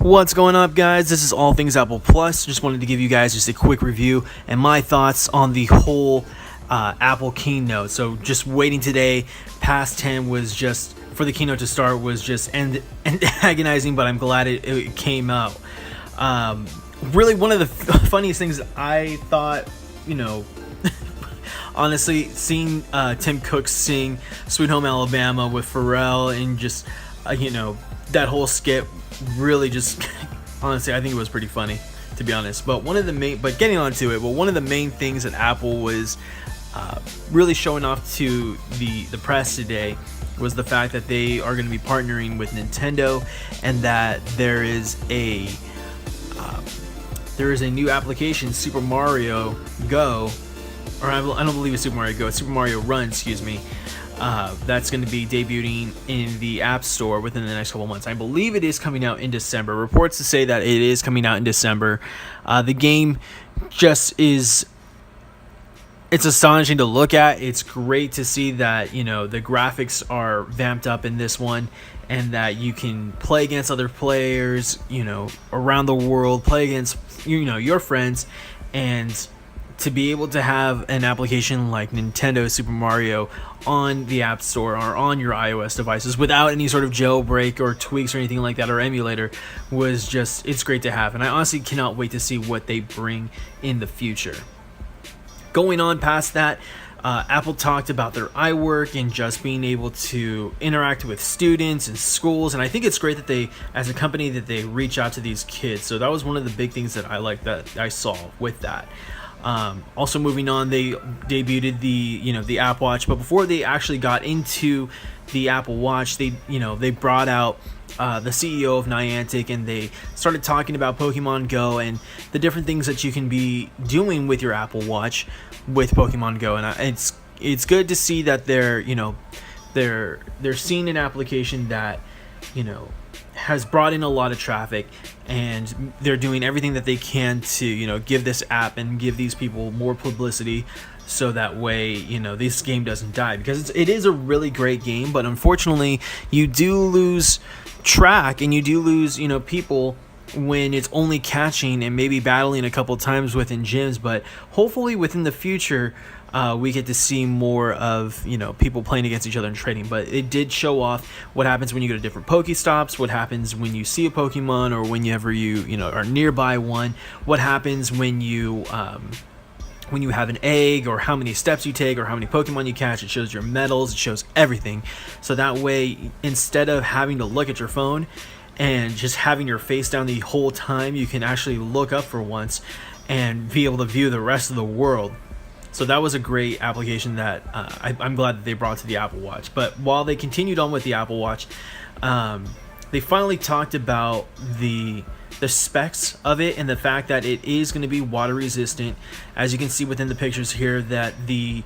What's going up, guys? This is All Things Apple Plus. Just wanted to give you guys just a quick review and my thoughts on the whole Apple keynote. So just waiting today past 10 was just, for the keynote to start, was just agonizing, but I'm glad it came out. Really, one of the funniest things I thought, honestly, seeing Tim Cook sing Sweet Home Alabama with Pharrell and just, that whole skit really just, honestly, I think it was pretty funny, to be honest. But one of the main things that Apple was really showing off to the press today was the fact that they are going to be partnering with Nintendo, and that there is a new application, Super Mario Go, or I don't believe it's Super Mario Go, it's Super Mario Run, excuse me. That's going to be debuting in the App Store within the next couple months. I believe it is coming out in December. Reports to say that it is coming out in December. The game just is, it's astonishing to look at. It's great to see that, the graphics are vamped up in this one, and that you can play against other players, around the world, play against, your friends, and to be able to have an application like Nintendo Super Mario on the App Store or on your iOS devices without any sort of jailbreak or tweaks or anything like that, or emulator, was just, it's great to have. And I honestly cannot wait to see what they bring in the future. Going on past that, Apple talked about their iWork and just being able to interact with students and schools, and I think it's great that they, as a company, that they reach out to these kids. So that was one of the big things that I liked that I saw with that. Also moving on, they debuted the Apple Watch, but before they actually got into the Apple Watch, they brought out the CEO of Niantic, and they started talking about Pokemon Go and the different things that you can be doing with your Apple Watch with Pokemon Go. And it's good to see that they're seeing an application that has brought in a lot of traffic, and they're doing everything that they can to give this app and give these people more publicity, so that way this game doesn't die, because it is a really great game. But unfortunately, you do lose track, and you do lose people when it's only catching and maybe battling a couple times within gyms. But hopefully within the future, we get to see more of people playing against each other and trading. But it did show off what happens when you go to different Pokestops, what happens when you see a Pokemon, or whenever you are nearby one, what happens when you have an egg, or how many steps you take, or how many Pokemon you catch. It shows your medals, it shows everything. So that way, instead of having to look at your phone and just having your face down the whole time, you can actually look up for once and be able to view the rest of the world. So that was a great application that I'm glad that they brought to the Apple Watch. But while they continued on with the Apple Watch, they finally talked about the specs of it, and the fact that it is going to be water resistant. As you can see within the pictures here, that they've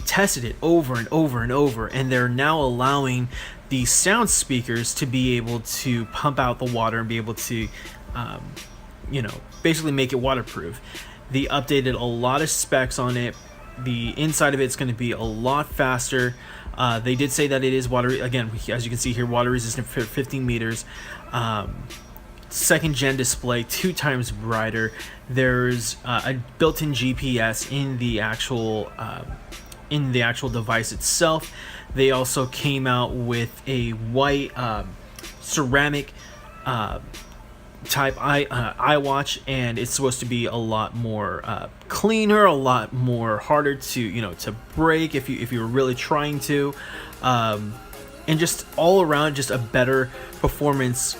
tested it over and over and over, and they're now allowing the sound speakers to be able to pump out the water and be able to basically make it waterproof. They updated a lot of specs on it. The inside of it's going to be a lot faster. They did say that it is water, again, as you can see here, water resistant for 15 meters. Second gen display, 2 times brighter. There's a built-in GPS in the actual device itself. They also came out with a white ceramic type iWatch, and it's supposed to be a lot more cleaner, a lot more harder to to break if you were really trying to, and just all around just a better performance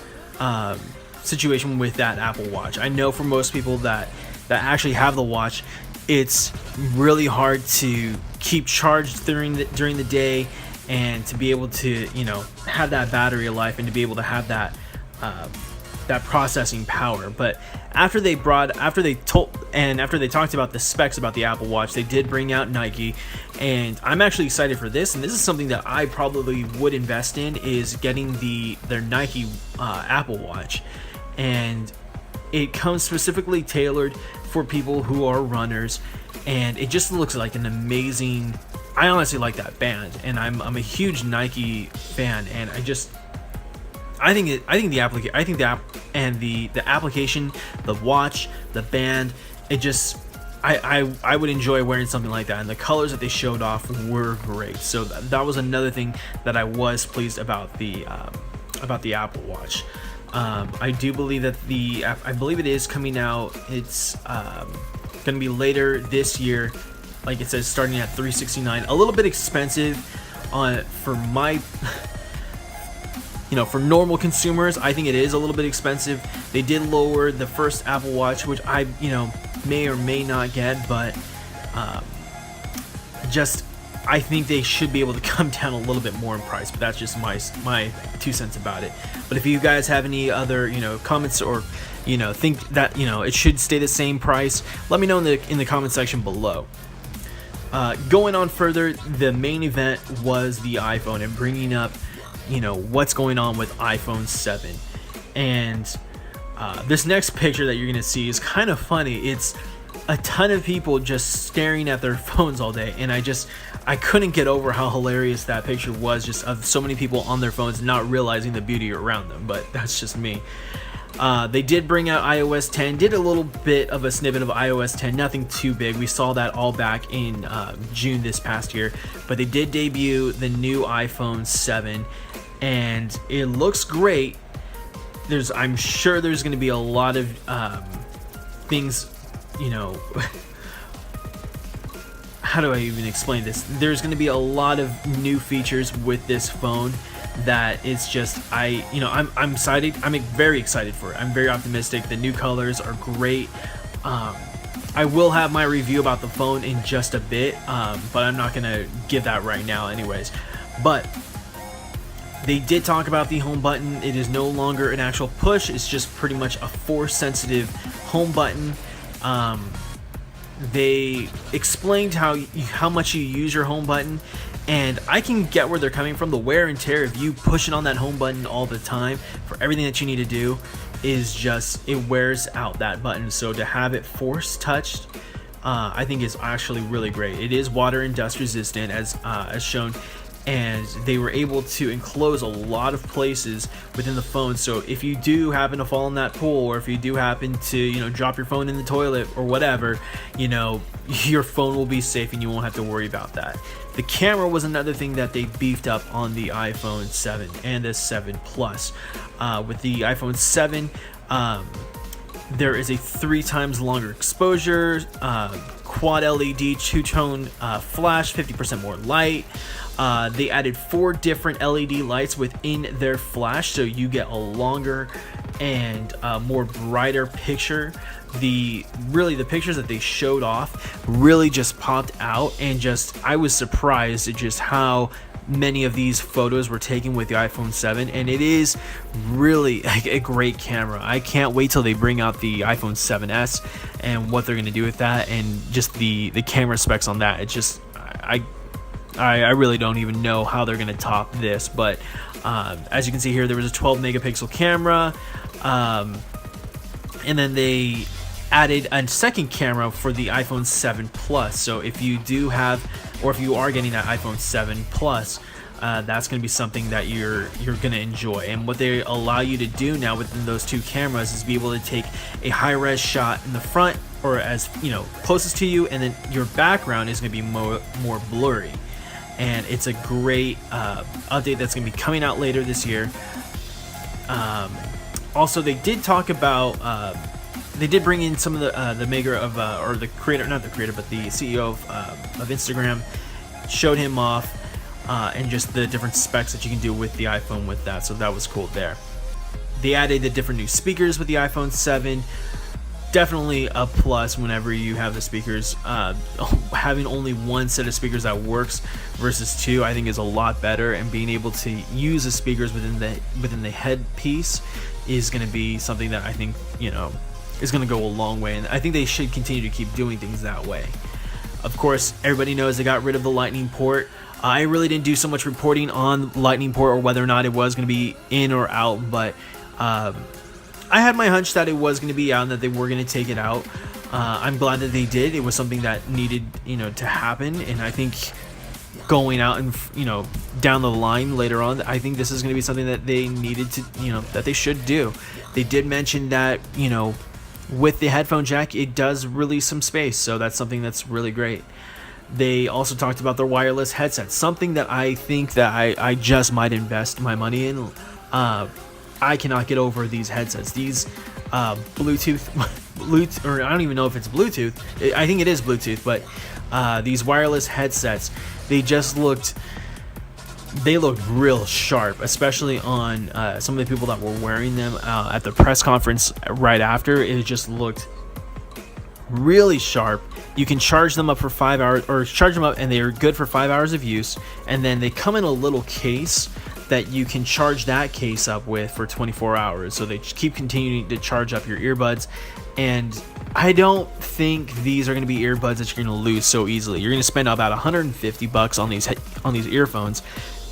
situation with that Apple Watch. I know for most people that actually have the watch, it's really hard to keep charged during the day, and to be able to have that battery life, and to be able to have that processing power. But after they talked about the specs about the Apple Watch, they did bring out Nike, and I'm actually excited for this. And this is something that I probably would invest in, is getting their Nike Apple Watch, and it comes specifically tailored for people who are runners, and it just looks like an amazing. I honestly like that band, and I'm a huge Nike fan, and I think the app and the application, the watch, the band, it just I would enjoy wearing something like that, and the colors that they showed off were great. So that was another thing that I was pleased about the Apple Watch. I do believe that I believe it is coming out. It's going to be later this year. Like it says, starting at $369, a little bit expensive for my. For normal consumers, I think it is a little bit expensive. They did lower the first Apple Watch, which I, may or may not get, but I think they should be able to come down a little bit more in price. But that's just my 2 cents about it. But if you guys have any other, comments or, think that, it should stay the same price, let me know in the comment section below. Going on further, the main event was the iPhone and bringing up what's going on with iPhone 7. And this next picture that you're gonna see is kind of funny. It's a ton of people just staring at their phones all day, and I couldn't get over how hilarious that picture was, just of so many people on their phones not realizing the beauty around them. But that's just me. They did bring out iOS 10, did a little bit of a snippet of iOS 10, nothing too big. We saw that all back in June this past year, but they did debut the new iPhone 7, and it looks great. I'm sure there's going to be a lot of things, how do I even explain this? There's going to be a lot of new features with this phone that it's just, I'm excited. I'm very excited for it. I'm very optimistic. The new colors are great. I will have my review about the phone in just a bit, but I'm not going to give that right now anyways. But they did talk about the home button. It is no longer an actual push. It's just pretty much a force-sensitive home button. They explained how much you use your home button, and I can get where they're coming from. The wear and tear of you pushing on that home button all the time for everything that you need to do is just, it wears out that button. So to have it force touched, I think is actually really great. It is water and dust resistant as shown, and they were able to enclose a lot of places within the phone. So if you do happen to fall in that pool, or if you do happen to drop your phone in the toilet or whatever, your phone will be safe and you won't have to worry about that. The camera was another thing that they beefed up on the iPhone 7 and the 7 Plus. With the iPhone 7, there is a 3 times longer exposure, quad LED two-tone flash, 50% more light. They added 4 different LED lights within their flash, so you get a longer and more brighter picture. The pictures that they showed off really just popped out, and I was surprised at just how many of these photos were taken with the iPhone 7, and it is really a great camera. I can't wait till they bring out the iPhone 7s and what they're going to do with that, and just the camera specs on that. It's just, I really don't even know how they're going to top this. But as you can see here, there was a 12 megapixel camera, and then they added a second camera for the iPhone 7 Plus. So if you do have, or if you are getting that iPhone 7 Plus, that's going to be something that you're going to enjoy. And what they allow you to do now within those 2 cameras is be able to take a high-res shot in the front, or as closest to you, and then your background is going to be more blurry. And it's a great update that's going to be coming out later this year. Also, they did talk about, they did bring in some of the maker of, or the creator, not the creator, but the CEO of Instagram, showed him off, and just the different specs that you can do with the iPhone with that. So that was cool there. They added the different new speakers with the iPhone 7. Definitely a plus whenever you have the speakers. Having only 1 set of speakers that works versus 2, I think, is a lot better. And being able to use the speakers within the headpiece is going to be something that I think is going to go a long way. And I think they should continue to keep doing things that way. Of course, everybody knows they got rid of the Lightning port. I really didn't do so much reporting on Lightning port or whether or not it was going to be in or out, but I had my hunch that it was going to be out and that they were going to take it out. I'm glad that they did. It was something that needed, to happen, and I think going out and, you know, down the line later on. I think this is going to be something that they needed to, you know, that they should do. They did mention that, you know, with the headphone jack, it does release some space, so that's something that's really great. They also talked about their wireless headsets, something that I think that I just might invest my money in. I cannot get over these headsets. These Bluetooth, or I don't even know if it's Bluetooth. I think it is Bluetooth, but these wireless headsets, they looked real sharp, especially on some of the people that were wearing them at the press conference right after. It just looked really sharp. You can charge them up for 5 hours, or charge them up, and they're good for 5 hours of use. And then they come in a little case that you can charge that case up with for 24 hours. So they keep continuing to charge up your earbuds. And I don't think these are going to be earbuds that you're going to lose so easily. You're going to spend about $150 on these earphones,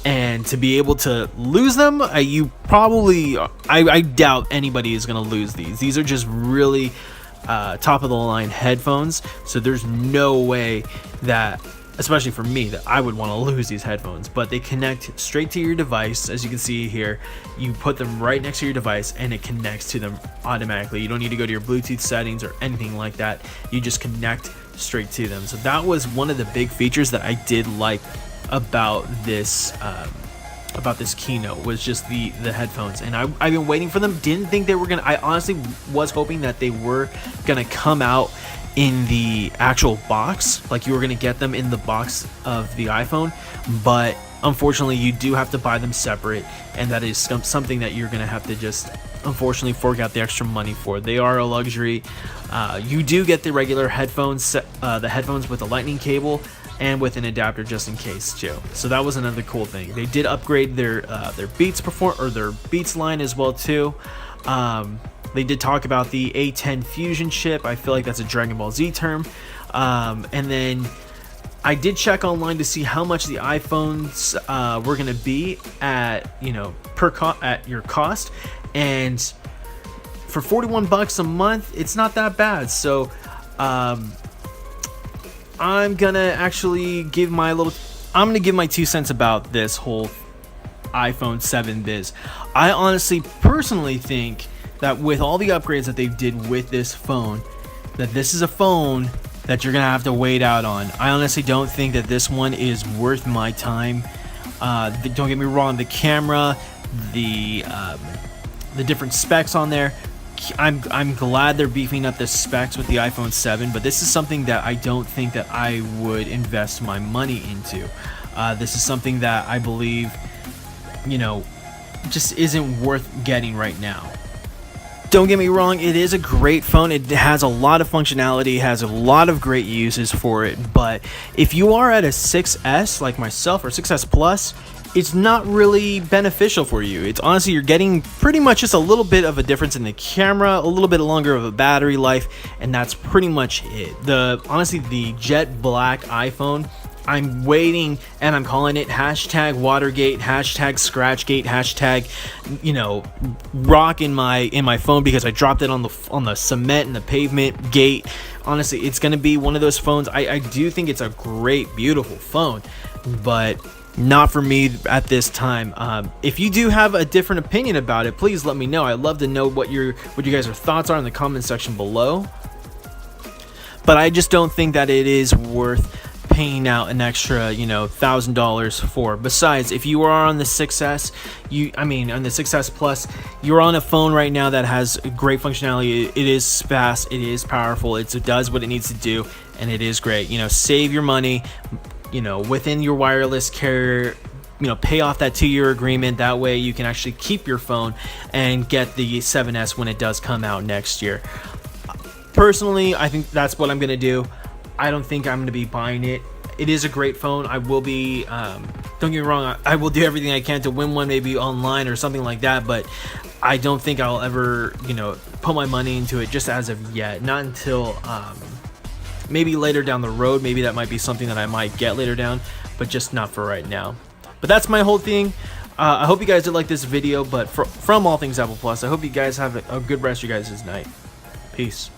and to be able to lose them, I doubt anybody is going to lose these. These are just really top of the line headphones, so there's no way that, especially for me, that I would want to lose these headphones. But they connect straight to your device. As you can see here, you put them right next to your device and it connects to them automatically. You don't need to go to your Bluetooth settings or anything like that. You just connect straight to them. So that was one of the big features that I did like about this keynote, was just the headphones. And I've been waiting for them. Didn't think they were gonna, I honestly was hoping that they were gonna come out in the actual box, like you were gonna get them in the box of the iPhone, but unfortunately you do have to buy them separate, and that is something that you're gonna have to just unfortunately fork out the extra money for. They are a luxury. You do get the regular headphones, the headphones with a lightning cable and with an adapter just in case too. So that was another cool thing. They did upgrade their Beats line as well too. They did talk about the A10 Fusion chip. I feel like that's a Dragon Ball Z term. And then I did check online to see how much the iPhones were going to be at, you know, at your cost. And for $41 a month, it's not that bad. So I'm gonna actually give my 2 cents about this whole iPhone 7 biz. I honestly, personally think that with all the upgrades that they did with this phone, that this is a phone that you're gonna have to wait out on. I honestly don't think that this one is worth my time. Don't get me wrong, the camera, the different specs on there, I'm glad they're beefing up the specs with the iPhone 7, but this is something that I don't think that I would invest my money into. This is something that I believe, you know, just isn't worth getting right now. Don't get me wrong, it is a great phone. It has a lot of functionality, has a lot of great uses for it, but if you are at a 6S like myself, or 6S Plus, it's not really beneficial for you. It's honestly, you're getting pretty much just a little bit of a difference in the camera, a little bit longer of a battery life, and that's pretty much it. Honestly, the jet black iPhone, I'm waiting, and I'm calling it hashtag Watergate, hashtag Scratchgate, hashtag, you know, rock in my phone, because I dropped it on the cement and the pavement gate. Honestly, it's gonna be one of those phones. I do think it's a great, beautiful phone, but not for me at this time. If you do have a different opinion about it, please let me know. I'd love to know what you guys' thoughts are in the comment section below. But I just don't think that it is worth paying out an extra, you know, $1,000 for. Besides, if you are on the 6S, on the 6S Plus, you're on a phone right now that has great functionality. It is fast, it is powerful, it does what it needs to do, and it is great. You know, save your money, you know, within your wireless carrier, you know, pay off that 2-year agreement. That way you can actually keep your phone and get the 7S when it does come out next year. Personally, I think that's what I'm gonna do. I don't think I'm gonna be buying it. It is a great phone. I will be, don't get me wrong, I will do everything I can to win one, maybe online or something like that, but I don't think I'll ever, you know, put my money into it just as of yet. Not until maybe later down the road. Maybe that might be something that I might get later down, but just not for right now. But that's my whole thing. I hope you guys did like this video, but from All Things Apple Plus, I hope you guys have a good rest of your guys' night. Peace.